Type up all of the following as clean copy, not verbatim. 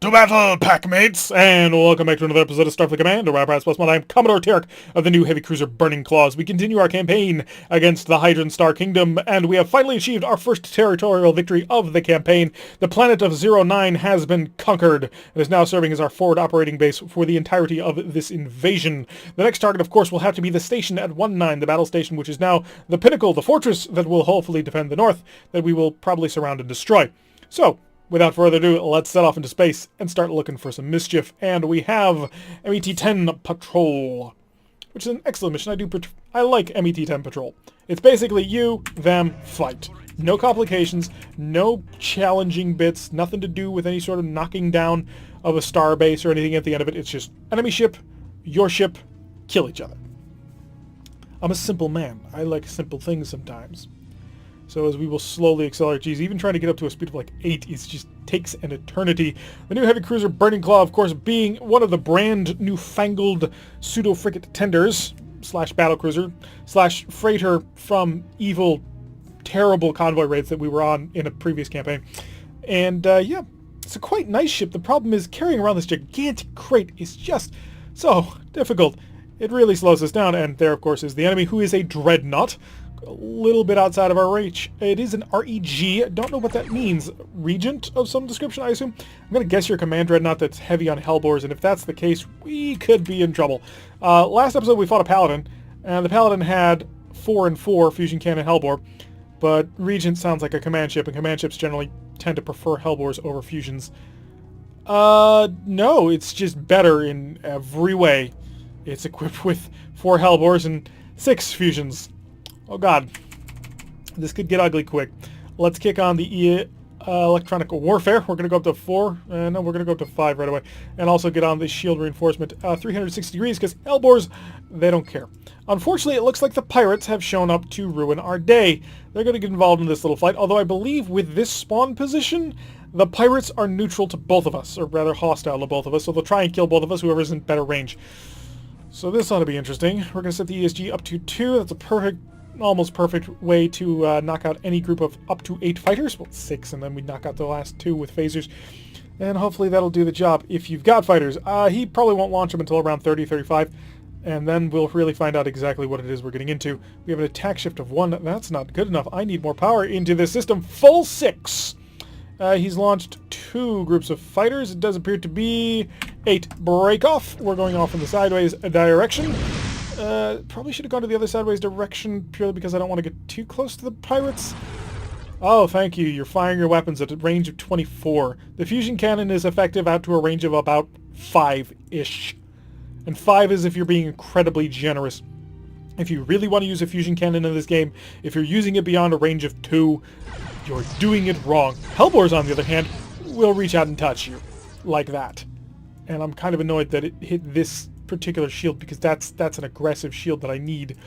To battle, packmates! And welcome back to another episode of Starfleet Command, Orion Pirates Plus One. I am Commodore Tarek of the new heavy cruiser Burning Claws. We continue our campaign against the Hydran Star Kingdom, and we have finally achieved our first territorial victory of the campaign. The planet of 09 has been conquered, and is now serving as our forward operating base for the entirety of this invasion. The next target, of course, will have to be the station at 19, the battle station, which is now the pinnacle, the fortress that will hopefully defend the north, that we will probably surround and destroy. So, without further ado, let's set off into space and start looking for some mischief. And we have MET-10 Patrol, which is an excellent mission. I like MET-10 Patrol. It's basically you, them, fight. No complications, no challenging bits, nothing to do with any sort of knocking down of a star base or anything at the end of it. It's just enemy ship, your ship, kill each other. I'm a simple man. I like simple things sometimes. So as we will slowly accelerate, geez, even trying to get up to a speed of like 8 is just takes an eternity. The new heavy cruiser Burning Claw, of course, being one of the brand newfangled pseudo-frigate tenders, slash battlecruiser, slash freighter from evil, terrible convoy raids that we were on in a previous campaign. And yeah, it's a quite nice ship. The problem is carrying around this gigantic crate is just so difficult. It really slows us down, and there, of course, is the enemy, who is a dreadnought. A little bit outside of our reach. It is an REG. Don't know what that means. Regent of some description, I assume? I'm going to guess you're a command dreadnought that's heavy on hellbores, and if that's the case, we could be in trouble. Last episode we fought a paladin, and the paladin had 4 and 4 fusion cannon hellbore, but Regent sounds like a command ship, and command ships generally tend to prefer hellbores over fusions. No, it's just better in every way. It's equipped with 4 hellbores and 6 fusions. Oh god, this could get ugly quick. Let's kick on the electronic warfare. We're going to go up to 4. No, we're going to go up to 5 right away. And also get on the shield reinforcement 360 degrees, because hellbores, they don't care. Unfortunately, it looks like the pirates have shown up to ruin our day. They're going to get involved in this little fight, although I believe with this spawn position, the pirates are neutral to both of us, or rather hostile to both of us, so they'll try and kill both of us, whoever's in better range. So this ought to be interesting. We're going to set the ESG up to 2. That's a perfect, almost perfect way to knock out any group of up to 8 fighters. Well, 6, and then we knock out the last 2 with phasers. And hopefully that'll do the job if you've got fighters. He probably won't launch them until around 30, 35. And then we'll really find out exactly what it is we're getting into. We have an attack shift of 1. That's not good enough. I need more power into this system. Full 6. He's launched 2 groups of fighters. It does appear to be 8 break off. We're going off in the sideways direction. Probably should have gone to the other sideways direction purely because I don't want to get too close to the pirates. Oh, thank you. You're firing your weapons at a range of 24. The fusion cannon is effective out to a range of about 5-ish. And 5 is if you're being incredibly generous. If you really want to use a fusion cannon in this game, if you're using it beyond a range of 2, you're doing it wrong. Hellbores, on the other hand, will reach out and touch you. Like that. And I'm kind of annoyed that it hit this particular shield, because that's an aggressive shield that I need.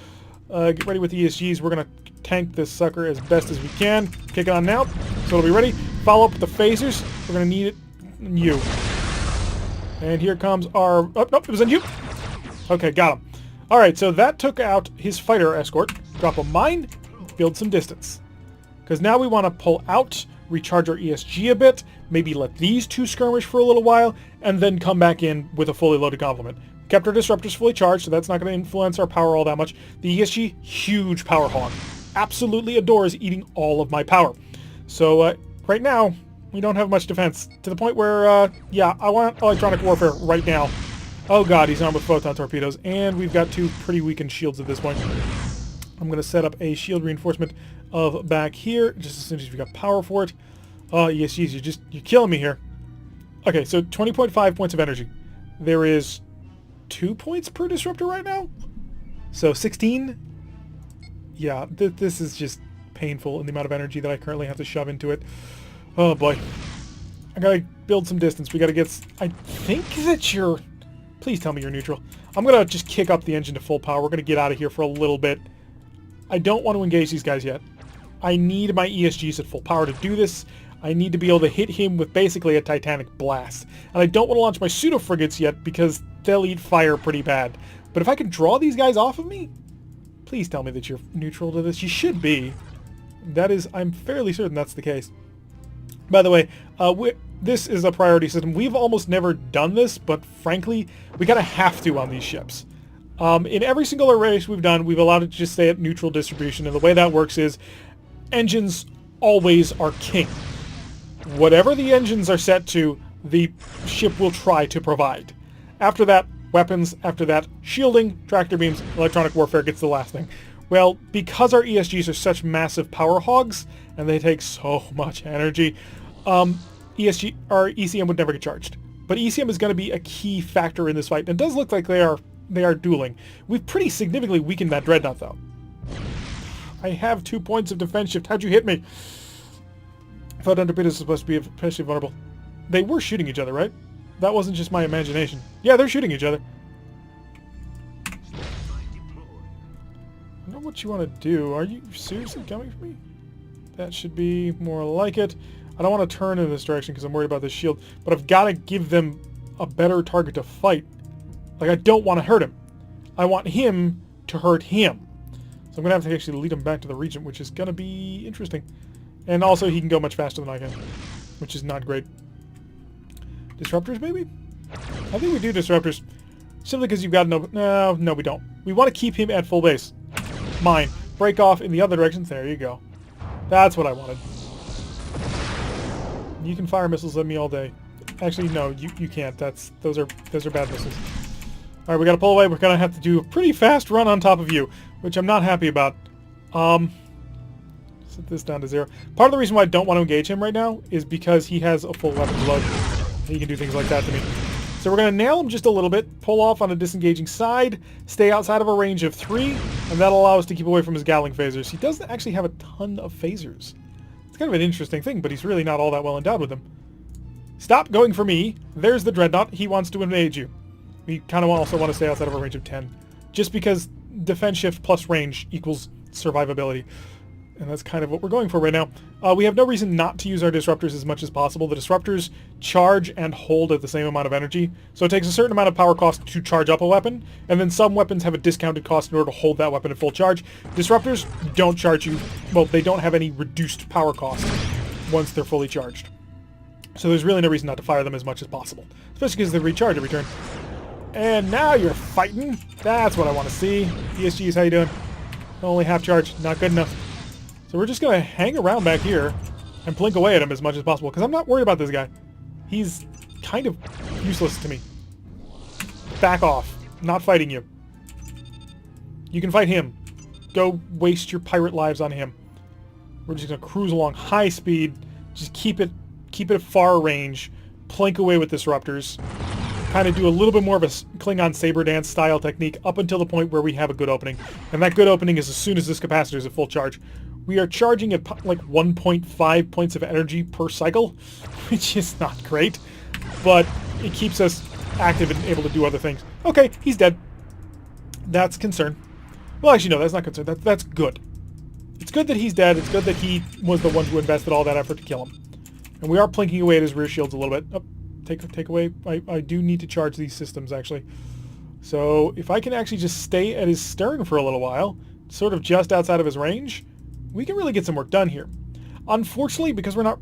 Get ready with the ESGs. We're going to tank this sucker as best as we can. Kick on now, so it'll be ready. Follow up with the phasers. We're going to need it. You. And here comes our... Oh, nope, it was on you. Okay, got him. Alright, so that took out his fighter escort. Drop a mine, build some distance. Because now we want to pull out, recharge our ESG a bit, maybe let these 2 skirmish for a little while, and then come back in with a fully loaded complement. Kept our disruptors fully charged, so that's not going to influence our power all that much. The ESG, huge power hog. Absolutely adores eating all of my power. So right now, we don't have much defense. To the point where, yeah, I want electronic warfare right now. Oh god, he's armed with photon torpedoes, and we've got 2 pretty weakened shields at this point. I'm going to set up a shield reinforcement of back here, just as soon as you've got power for it. Oh, ESGs, you're killing me here. Okay, so 20.5 points of energy. There is 2 points per disruptor right now? So 16? Yeah, this is just painful in the amount of energy that I currently have to shove into it. Oh boy. I gotta build some distance. We gotta get... I think that you're... Please tell me you're neutral. I'm gonna just kick up the engine to full power. We're gonna get out of here for a little bit. I don't want to engage these guys yet. I need my ESGs at full power to do this. I need to be able to hit him with basically a Titanic blast. And I don't want to launch my pseudo-frigates yet, because they'll eat fire pretty bad. But if I can draw these guys off of me, please tell me that you're neutral to this. You should be. That is, I'm fairly certain that's the case. By the way, this is a priority system. We've almost never done this, but frankly, we kind of have to on these ships. In every single race we've done, we've allowed it to just stay at neutral distribution, and the way that works is engines always are king. Whatever the engines are set to, the ship will try to provide. After that, weapons. After that, shielding, tractor beams, electronic warfare gets the last thing. Well, because our ESGs are such massive power hogs, and they take so much energy, our ECM would never get charged. But ECM is going to be a key factor in this fight, and it does look like they are dueling. We've pretty significantly weakened that dreadnought, though. I have 2 points of defense shift. How'd you hit me? I thought Underbid is supposed to be especially vulnerable. They were shooting each other, right? That wasn't just my imagination. Yeah, they're shooting each other. I don't know what you want to do. Are you seriously coming for me? That should be more like it. I don't want to turn in this direction because I'm worried about this shield, but I've got to give them a better target to fight. Like, I don't want to hurt him. I want him to hurt him. So I'm going to have to actually lead him back to the Regent, which is going to be interesting. And also, he can go much faster than I can, which is not great. Disruptors, maybe? I think we do disruptors. Simply because you've got no, we don't. We want to keep him at full base. Mine. Break off in the other direction. There you go. That's what I wanted. You can fire missiles at me all day. Actually, no, you can't. Those are bad missiles. Alright, we gotta pull away. We're gonna have to do a pretty fast run on top of you, which I'm not happy about. Set this down to 0. Part of the reason why I don't want to engage him right now is because he has a full weapons load. He can do things like that to me. So we're going to nail him just a little bit, pull off on a disengaging side, stay outside of a range of 3, and that'll allow us to keep away from his Gatling phasers. He doesn't actually have a ton of phasers. It's kind of an interesting thing, but he's really not all that well endowed with them. Stop going for me. There's the Dreadnought. He wants to invade you. We kind of also want to stay outside of a range of 10. Just because defense shift plus range equals survivability. And that's kind of what we're going for right now. We have no reason not to use our disruptors as much as possible. The disruptors charge and hold at the same amount of energy. So it takes a certain amount of power cost to charge up a weapon, and then some weapons have a discounted cost in order to hold that weapon at full charge. Disruptors don't charge you, well, they don't have any reduced power cost once they're fully charged. So there's really no reason not to fire them as much as possible, especially because they recharge every turn. And now you're fighting. That's what I want to see. ESGs, how you doing? Only half charge, not good enough. So we're just going to hang around back here and blink away at him as much as possible, because I'm not worried about this guy. He's kind of useless to me. Back off. Not fighting you. You can fight him. Go waste your pirate lives on him. We're just going to cruise along high speed. Just keep it at far range. Plink away with disruptors. Kind of do a little bit more of a Klingon saber dance style technique up until the point where we have a good opening. And that good opening is as soon as this capacitor is at full charge. We are charging at like 1.5 points of energy per cycle, which is not great, but it keeps us active and able to do other things. Okay, he's dead. That's concern. Well, actually, no, that's not concern. That's good. It's good that he's dead. It's good that he was the one who invested all that effort to kill him. And we are plinking away at his rear shields a little bit. Oh, take away. I do need to charge these systems, actually. So if I can actually just stay at his stern for a little while, sort of just outside of his range, we can really get some work done here. Unfortunately, because we're not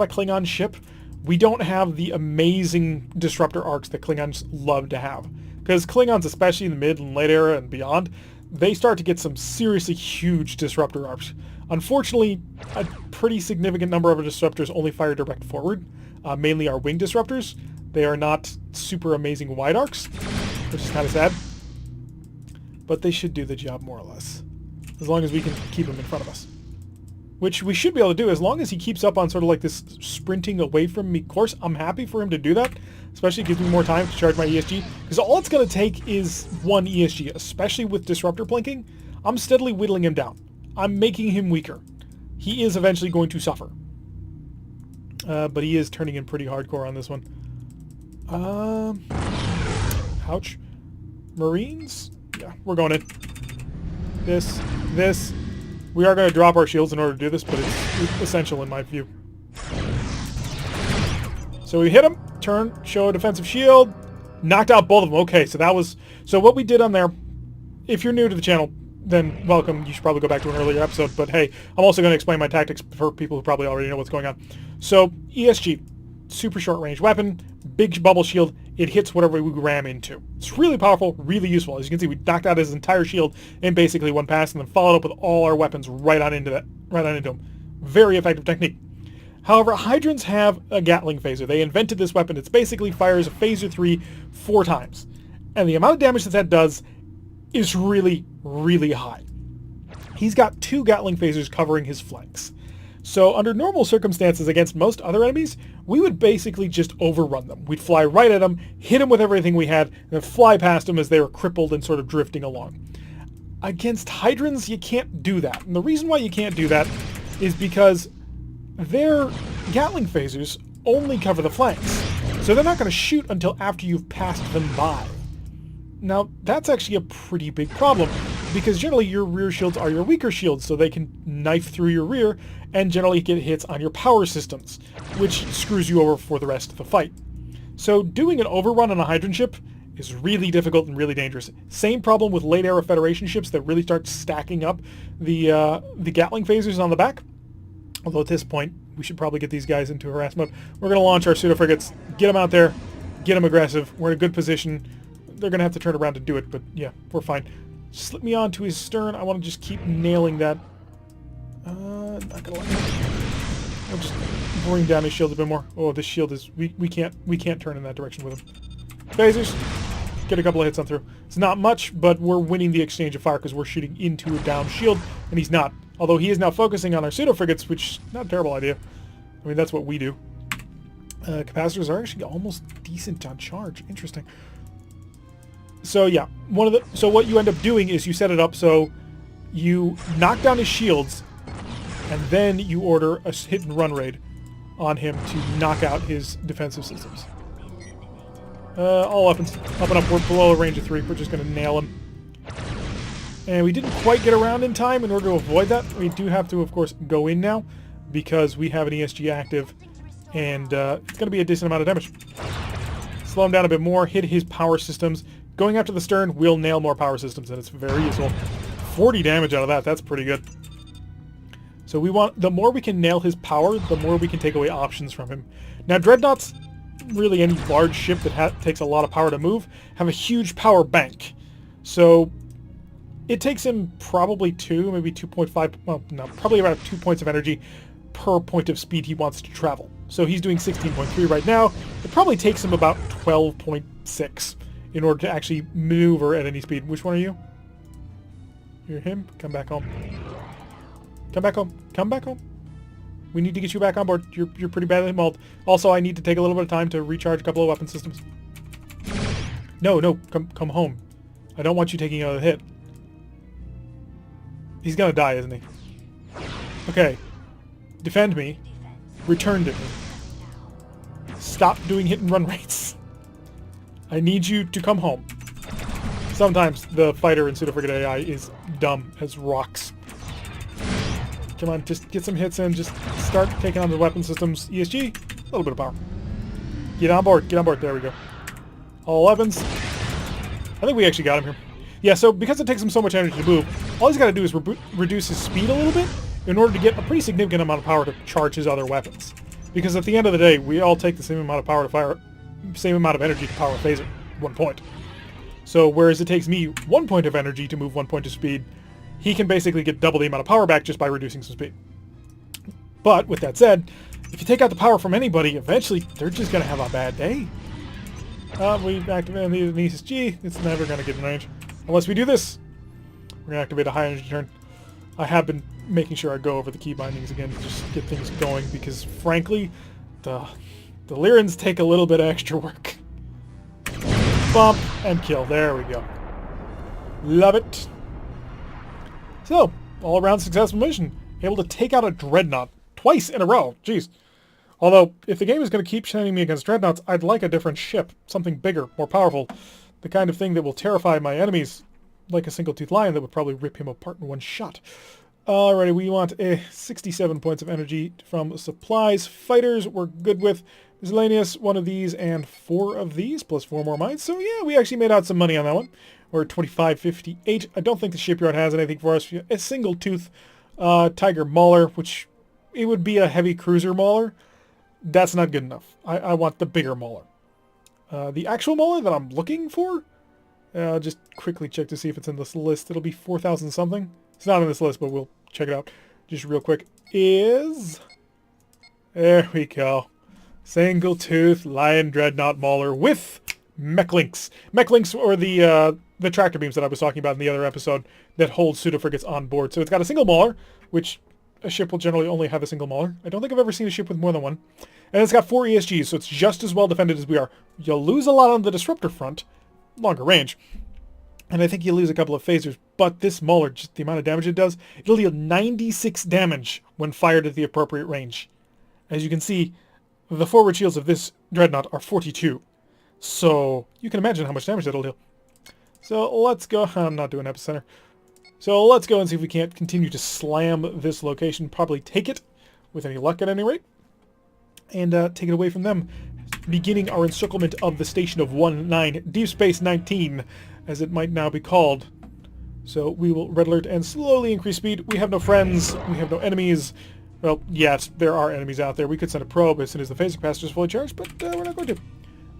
a Klingon ship, we don't have the amazing disruptor arcs that Klingons love to have. Because Klingons, especially in the mid and late era and beyond, they start to get some seriously huge disruptor arcs. Unfortunately, a pretty significant number of our disruptors only fire direct forward, mainly our wing disruptors. They are not super amazing wide arcs, which is kind of sad. But they should do the job more or less, as long as we can keep him in front of us. Which we should be able to do as long as he keeps up on sort of like this sprinting away from me course. I'm happy for him to do that, especially gives me more time to charge my ESG, because all it's going to take is one ESG, especially with disruptor plinking. I'm steadily whittling him down. I'm making him weaker. He is eventually going to suffer. But he is turning in pretty hardcore on this one. Ouch. Marines? Yeah, we're going in. This. We are going to drop our shields in order to do this, but it's essential in my view. So we hit him, turn, show a defensive shield, knocked out both of them. Okay, so what we did on there, if you're new to the channel, then welcome. You should probably go back to an earlier episode, but hey, I'm also going to explain my tactics for people who probably already know what's going on. So, ESG. super short range weapon, big bubble shield. It hits whatever we ram into. It's really powerful, really useful. As you can see, we knocked out his entire shield in basically one pass, and then followed up with all our weapons right on into him. Very effective technique. However, Hydrons have a Gatling phaser. They invented this weapon. It basically fires a phaser 3 4 times. And the amount of damage that does is really, really high. He's got 2 Gatling phasers covering his flanks. So under normal circumstances against most other enemies, we would basically just overrun them. We'd fly right at them, hit them with everything we had, and then fly past them as they were crippled and sort of drifting along. Against Hydrons, you can't do that. And the reason why you can't do that is because their Gatling phasers only cover the flanks. So they're not going to shoot until after you've passed them by. Now, that's actually a pretty big problem, because generally your rear shields are your weaker shields, so they can knife through your rear and generally get hits on your power systems, which screws you over for the rest of the fight. So doing an overrun on a Hydron ship is really difficult and really dangerous. Same problem with late-era Federation ships that really start stacking up the Gatling phasers on the back. Although at this point, we should probably get these guys into harass mode. We're going to launch our pseudo-frigates, get them out there, get them aggressive. We're in a good position. They're going to have to turn around to do it, but yeah, we're fine. Slip me onto his stern. I want to just keep nailing that. Not gonna lie. I'll just bring down his shield a bit more. Oh, this shield is... We can't turn in that direction with him. Phasers. Get a couple of hits on through. It's not much, but we're winning the exchange of fire because we're shooting into a down shield, and he's not. Although he is now focusing on our pseudo-frigates, which is not a terrible idea. I mean, that's what we do. Capacitors are actually almost decent on charge. Interesting. So yeah, so what you end up doing is you set it up so you knock down his shields, and then you order a hit and run raid on him to knock out his defensive systems. All weapons up and up. We're below a range of 3. We're just going to nail him. And we didn't quite get around in time in order to avoid that. We do have to, of course, go in now because we have an ESG active, and it's going to be a decent amount of damage. Slow him down a bit more, hit his power systems. Going after the stern will nail more power systems, and it's very useful. 40 damage out of that. That's pretty good. So we want, the more we can nail his power, the more we can take away options from him. Now, Dreadnoughts, really any large ship that takes a lot of power to move, have a huge power bank. So it takes him probably 2, maybe 2.5, well, no, probably about 2 points of energy per point of speed he wants to travel. So he's doing 16.3 right now. It probably takes him about 12.6 in order to actually maneuver at any speed. Which one are you? You're him? Come back home. Come back home. Come back home. We need to get you back on board. You're pretty badly mauled. Also, I need to take a little bit of time to recharge a couple of weapon systems. No, come home. I don't want you taking another hit. He's gonna die, isn't he? Okay. Defend me. Return to me. Stop doing hit and run rates. I need you to come home. Sometimes the fighter in pseudo-frigate AI is dumb as rocks. Come on, just get some hits in. Just start taking on the weapon systems. ESG, a little bit of power. Get on board. Get on board. There we go. All weapons. I think we actually got him here. Yeah, so because it takes him so much energy to move, all he's got to do is reduce his speed a little bit in order to get a pretty significant amount of power to charge his other weapons. Because at the end of the day, we all take the same amount of power to fire, same amount of energy to power a phaser, 1 point. So whereas it takes me 1 point of energy to move 1 point of speed, he can basically get double the amount of power back just by reducing some speed. But with that said, if you take out the power from anybody, eventually they're just going to have a bad day. We activate the ESG. It's never going to get in range. Unless we do this, we're going to activate a high energy turn. I have been making sure I go over the key bindings again to just get things going because, frankly, the Lyrans take a little bit of extra work. Bump and kill. There we go. Love it. So, all-around successful mission. Able to take out a Dreadnought twice in a row. Jeez. Although, if the game is going to keep sending me against Dreadnoughts, I'd like a different ship. Something bigger, more powerful. The kind of thing that will terrify my enemies, like a single-toothed lion that would probably rip him apart in one shot. Alrighty, we want 67 points of energy from supplies. Fighters we're good with. Miscellaneous, 1 of these and 4 of these, plus 4 more mines. So yeah, we actually made out some money on that one. We're at 25.58. I don't think the shipyard has anything for us. A single-tooth Tiger Mauler, which it would be a heavy cruiser Mauler. That's not good enough. I want the bigger Mauler. The actual Mauler that I'm looking for, I'll just quickly check to see if it's in this list. It'll be 4,000 something. It's not in this list, but we'll check it out just real quick. Is... There we go. Single Tooth Lion Dreadnought Mauler with mech links. Mech links are the tractor beams that I was talking about in the other episode that hold pseudo-frigates on board. So it's got a single Mauler, which a ship will generally only have a single Mauler. I don't think I've ever seen a ship with more than one. And it's got 4 ESGs, so it's just as well defended as we are. You'll lose a lot on the disruptor front, longer range. And I think you lose a couple of phasers, but this Mauler, just the amount of damage it does, it'll deal 96 damage when fired at the appropriate range. As you can see, the forward shields of this Dreadnought are 42. So you can imagine how much damage that'll deal. So let's go. I'm not doing Epicenter. So let's go and see if we can't continue to slam this location. Probably take it, with any luck at any rate. And take it away from them. Beginning our encirclement of the station of 19, Deep Space 19, as it might now be called. So we will red alert and slowly increase speed. We have no friends. We have no enemies. Well, yes, there are enemies out there. We could send a probe as soon as the phasing capacitor is fully charged, but we're not going to.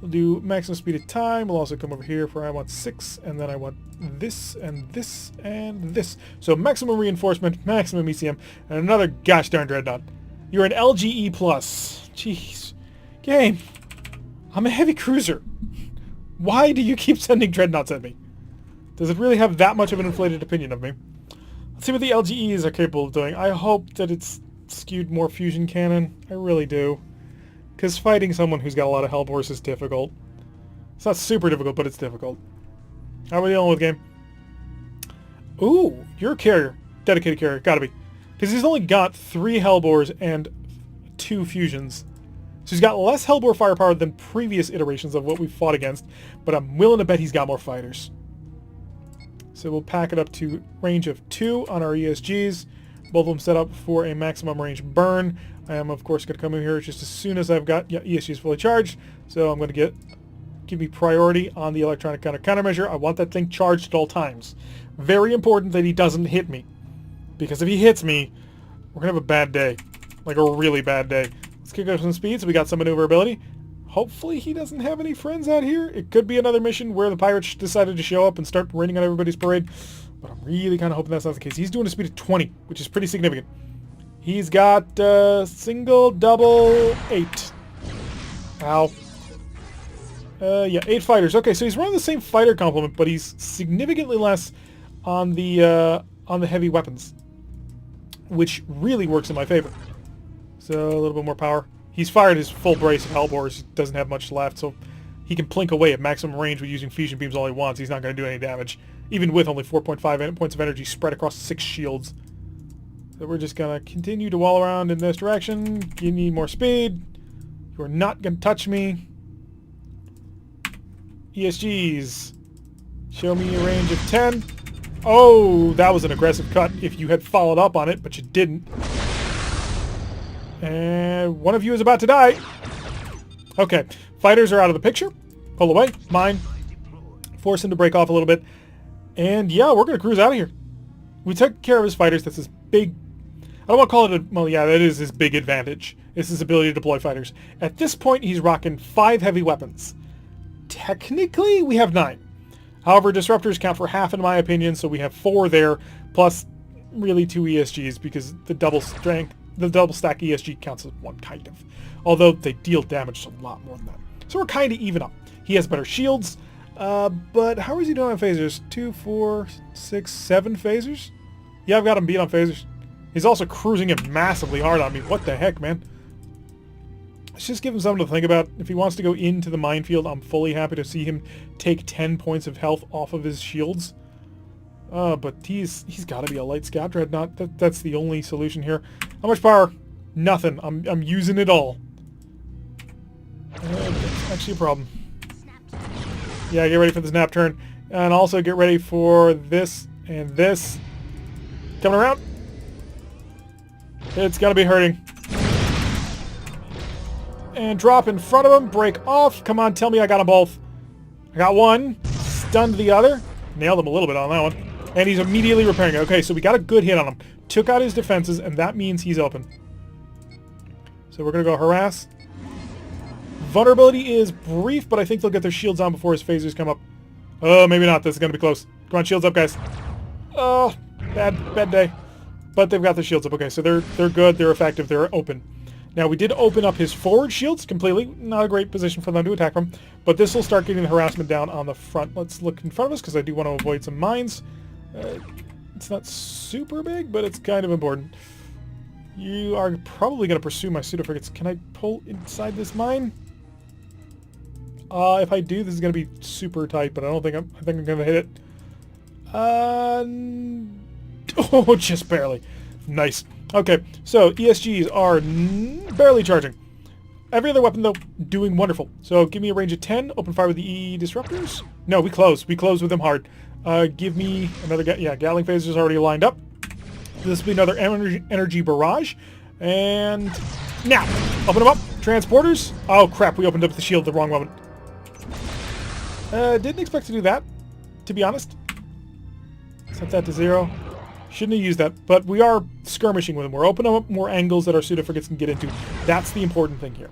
We'll do maximum speed of time. We'll also come over here for I want 6, and then I want this, and this, and this. So maximum reinforcement, maximum ECM, and another gosh darn Dreadnought. You're an LGE+. Jeez. Game. I'm a heavy cruiser. Why do you keep sending Dreadnoughts at me? Does it really have that much of an inflated opinion of me? Let's see what the LGEs are capable of doing. I hope that it's skewed more fusion cannon. I really do. Because fighting someone who's got a lot of Hellbores is difficult. It's not super difficult, but it's difficult. How are we dealing with, game? Ooh, you're a carrier. Dedicated carrier. Gotta be. Because he's only got 3 Hellbores and 2 fusions. So he's got less Hellbore firepower than previous iterations of what we've fought against, but I'm willing to bet he's got more fighters. So we'll pack it up to range of 2 on our ESGs. Both of them set up for a maximum range burn. I am, of course, going to come in here just as soon as I've got ESGs fully charged. So I'm going to give me priority on the electronic countermeasure. I want that thing charged at all times. Very important that he doesn't hit me. Because if he hits me, we're going to have a bad day. Like a really bad day. Let's kick up some speed so we got some maneuverability. Hopefully he doesn't have any friends out here. It could be another mission where the pirates decided to show up and start raining on everybody's parade. But I'm really kind of hoping that's not the case. He's doing a speed of 20, which is pretty significant. He's got single, double, 8. Ow. Yeah, 8 fighters. Okay, so he's running the same fighter complement, but he's significantly less on the heavy weapons, which really works in my favor. So a little bit more power. He's fired his full brace of Hellbores. He doesn't have much left, so he can plink away at maximum range with using fusion beams all he wants. He's not going to do any damage, even with only 4.5 points of energy spread across 6 shields. So we're just going to continue to wall around in this direction. You need more speed. You're not going to touch me. ESGs. Show me a range of 10. Oh, that was an aggressive cut if you had followed up on it, but you didn't. And one of you is about to die. Okay, fighters are out of the picture. Pull away. Mine. Force him to break off a little bit. And yeah, we're going to cruise out of here. We took care of his fighters. That's his big... I don't want to call it a... Well, yeah, that is his big advantage. It's his ability to deploy fighters. At this point, he's rocking 5 heavy weapons. Technically, we have 9. However, disruptors count for half in my opinion, so we have 4 there, plus really 2 ESGs, because the double stack ESG counts as 1, kind of. Although they deal damage a lot more than that. So we're kind of even up. He has better shields, but how is he doing on phasers? 2, 4, 6, 7 phasers? Yeah, I've got him beat on phasers. He's also cruising it massively hard on me. What the heck, man? Let's just give him something to think about. If he wants to go into the minefield, I'm fully happy to see him take 10 points of health off of his shields. But he's got to be a light scout dreadnought. That's the only solution here. How much power? Nothing. I'm using it all. That's actually a problem. Yeah, get ready for the snap turn. And also get ready for this and this. Coming around. It's going to be hurting. And drop in front of him. Break off. Come on, tell me I got them both. I got one. Stunned the other. Nailed him a little bit on that one. And he's immediately repairing it. Okay, so we got a good hit on him. Took out his defenses, and that means he's open. So we're going to go harass. Vulnerability is brief, but I think they'll get their shields on before his phasers come up. Oh, maybe not. This is going to be close. Come on, shields up, guys. Oh, bad day. But they've got their shields up. Okay, so they're good. They're effective. They're open. Now, we did open up his forward shields completely. Not a great position for them to attack from. But this will start getting the harassment down on the front. Let's look in front of us because I do want to avoid some mines. It's not super big, but it's kind of important. You are probably going to pursue my pseudo-frigates. Can I pull inside this mine? If I do, this is going to be super tight, but I think I'm going to hit it. Oh, just barely. Nice. Okay, so ESGs are barely charging. Every other weapon, though, doing wonderful. So give me a range of 10. Open fire with the E disruptors. No, we close. We close with them hard. Give me another... Gatling phase is already lined up. This will be another energy barrage. And now, open them up. Transporters. Oh, crap. We opened up the shield at the wrong moment. Didn't expect to do that, to be honest. Set that to 0. Shouldn't have used that, but we are skirmishing with them. We're opening up more angles that our pseudo-frigates can get into. That's the important thing here.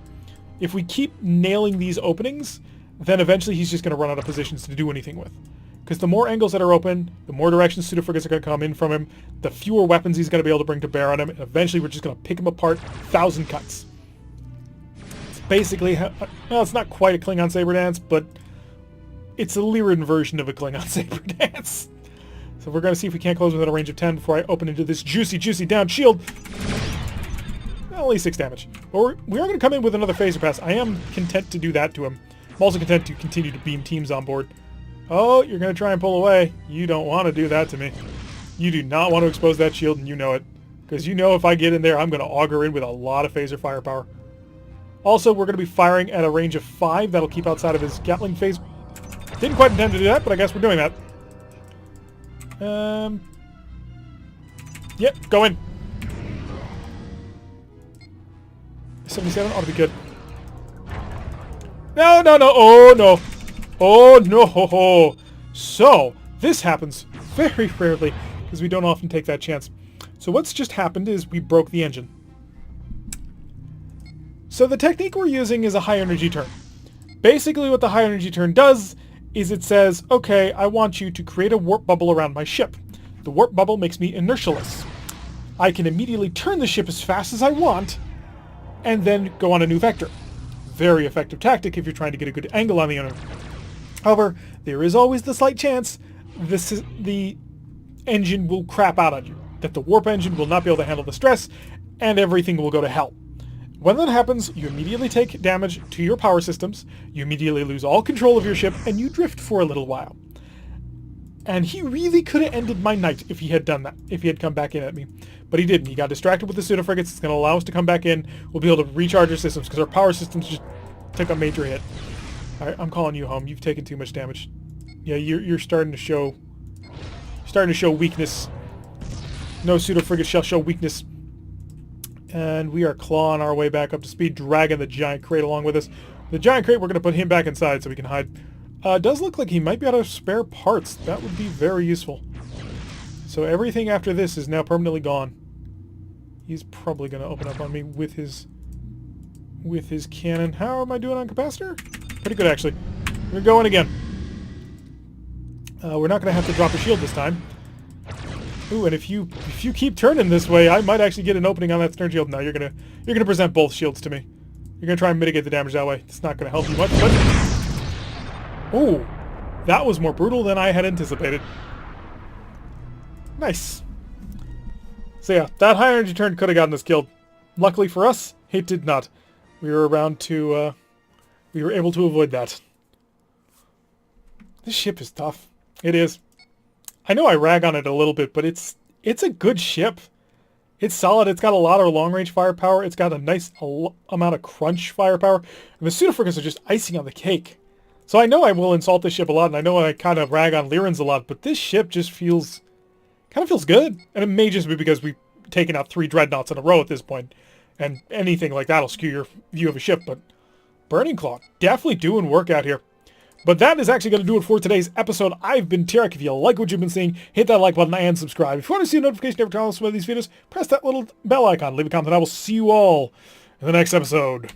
If we keep nailing these openings, then eventually he's just going to run out of positions to do anything with. Because the more angles that are open, the more directions pseudo-frigates are going to come in from him, the fewer weapons he's going to be able to bring to bear on him, and eventually we're just going to pick him apart 1,000 cuts. It's basically, well, it's not quite a Klingon saber dance, but it's a Lyran version of a Klingon saber dance. So we're going to see if we can't close within a range of 10 before I open into this juicy down shield. Only 6 damage. But we are going to come in with another phaser pass. I am content to do that to him. I'm also content to continue to beam teams on board. Oh, you're going to try and pull away. You don't want to do that to me. You do not want to expose that shield, and you know it. Because you know if I get in there, I'm going to auger in with a lot of phaser firepower. Also, we're going to be firing at a range of 5. That'll keep outside of his Gatling phase. Didn't quite intend to do that, but I guess we're doing that. Yep, go in. 77 ought to be good. No, oh no. Oh no. So, this happens very rarely, because we don't often take that chance. So what's just happened is we broke the engine. So the technique we're using is a high energy turn. Basically what the high energy turn does is it says, okay, I want you to create a warp bubble around my ship. The warp bubble makes me inertialess. I can immediately turn the ship as fast as I want, and then go on a new vector. Very effective tactic if you're trying to get a good angle on the enemy. However, there is always the slight chance the engine will crap out on you. That the warp engine will not be able to handle the stress, and everything will go to hell. When that happens, you immediately take damage to your power systems, you immediately lose all control of your ship, and you drift for a little while. And he really could have ended my night if he had done that, if he had come back in at me. But he didn't. He got distracted with the pseudo-frigates. It's going to allow us to come back in. We'll be able to recharge our systems, because our power systems just took a major hit. Alright, I'm calling you home. You've taken too much damage. Yeah, you're starting to show weakness. No pseudo-frigate shall show weakness. And we are clawing our way back up to speed, dragging the giant crate along with us. The giant crate, we're going to put him back inside so we can hide. Does look like he might be out of spare parts. That would be very useful. So everything after this is now permanently gone. He's probably going to open up on me with his cannon. How am I doing on capacitor? Pretty good, actually. We're going again. We're not going to have to drop a shield this time. Ooh, and if you keep turning this way, I might actually get an opening on that stern shield. No, you're gonna present both shields to me. You're gonna try and mitigate the damage that way. It's not gonna help you much, but ooh, that was more brutal than I had anticipated. Nice. So yeah, that high energy turn could have gotten us killed. Luckily for us, it did not. We were able to avoid that. This ship is tough. It is. I know I rag on it a little bit, but it's a good ship. It's solid. It's got a lot of long-range firepower. It's got a nice amount of crunch firepower. And the pseudo-frigates are just icing on the cake. So I know I will insult this ship a lot, and I know I kind of rag on Lyrans a lot, but this ship just feels good. And it may just be because we've taken out 3 dreadnoughts in a row at this point, and anything like that will skew your view of a ship. But Burning Claw, definitely doing work out here. But that is actually going to do it for today's episode. I've been Tarek. If you like what you've been seeing, hit that like button and subscribe. If you want to see a notification every time I post one of these videos, press that little bell icon. Leave a comment. I will see you all in the next episode.